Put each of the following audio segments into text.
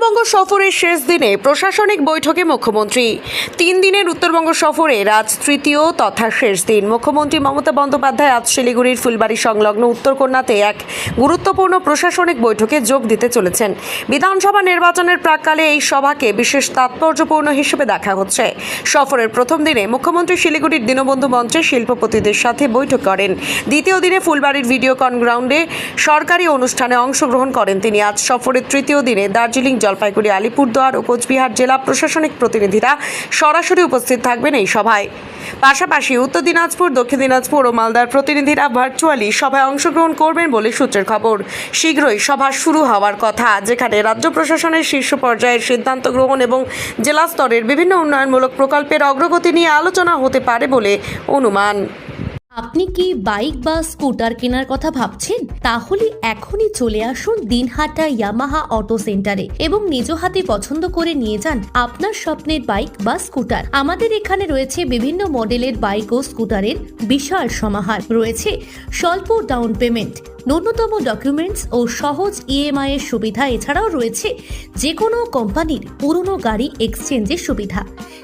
উত্তরবঙ্গ সফরের শেষ দিনে প্রশাসনিক বৈঠকে মুখ্যমন্ত্রী। 3 দিনের উত্তরবঙ্গ সফরের আজ তৃতীয় তথা শেষ দিন। মুখ্যমন্ত্রী মমতা বন্দ্যোপাধ্যায় আজ শিলিগুড়ির ফুলবাড়ি সংলগ্ন উত্তরকন্যাতে এক গুরুত্বপূর্ণ প্রশাসনিক বৈঠকে যোগ দিতে চলেছেন। বিধানসভা নির্বাচনের প্রাক্কালে এই সভাকে বিশেষ তাৎপর্যপূর্ণ হিসেবে দেখা হচ্ছে। সফরের প্রথম দিনে মুখ্যমন্ত্রী শিলিগুড়ির দীনবন্ধু মঞ্চে শিল্পপতিদের সাথে বৈঠক করেন। দ্বিতীয় দিনে ফুলবাড়ির ভিডিওকন গ্রাউন্ডে সরকারি অনুষ্ঠানে অংশগ্রহণ করেন তিনি। আজ সফরের তৃতীয় দিনে দার্জিলিং, জলপাইগুড়ি, আলিপুরদুয়ার ও কোচবিহার জেলা প্রশাসনিক প্রতিনিধিরা সরাসরি উপস্থিত থাকবেন এই সভায়। পাশাপাশি উত্তর দিনাজপুর, দক্ষিণ দিনাজপুর ও মালদার প্রতিনিধিরা ভার্চুয়ালি সভায় অংশগ্রহণ করবেন বলে সূত্রের খবর। শীঘ্রই সভা শুরু হওয়ার কথা, যেখানে রাজ্য প্রশাসনের শীর্ষ পর্যায়ের সিদ্ধান্ত গ্রহণ এবং জেলা স্তরের বিভিন্ন উন্নয়নমূলক প্রকল্পের অগ্রগতি নিয়ে আলোচনা হতে পারে বলে অনুমান। আপনি কি বাইক বা স্কুটার কেনার কথা ভাবছেন? তাহলে এখনই চলে আসুন দিনহাটা ইয়ামাহা অটো সেন্টারে এবং নিজ হাতে পছন্দ করে নিয়ে যান আপনার স্বপ্নের বাইক বা স্কুটার। আমাদের এখানে রয়েছে বিভিন্ন মডেলের বাইক ও স্কুটারের বিশাল সমাহার। রয়েছে স্বল্প ডাউন পেমেন্ট, ন্যূনতম ডকুমেন্টস ও সহজ ইএমআই এর সুবিধা। এছাড়াও রয়েছে যে কোনো কোম্পানির পুরনো গাড়ি এক্সচেঞ্জের সুবিধা।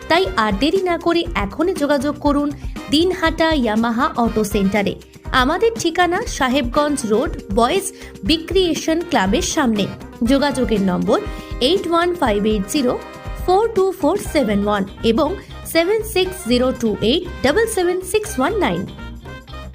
তাই আর দেরি না করে এখনই যোগাযোগ করুন দিনহাটা ইয়ামাহা অটো সেন্টারে। আমাদের ঠিকানা সাহেবগঞ্জ রোড, বয়েজ বিক্রিয়েশন ক্লাবের সামনে। যোগাযোগের নম্বর 8158042471 এবং 7602877619।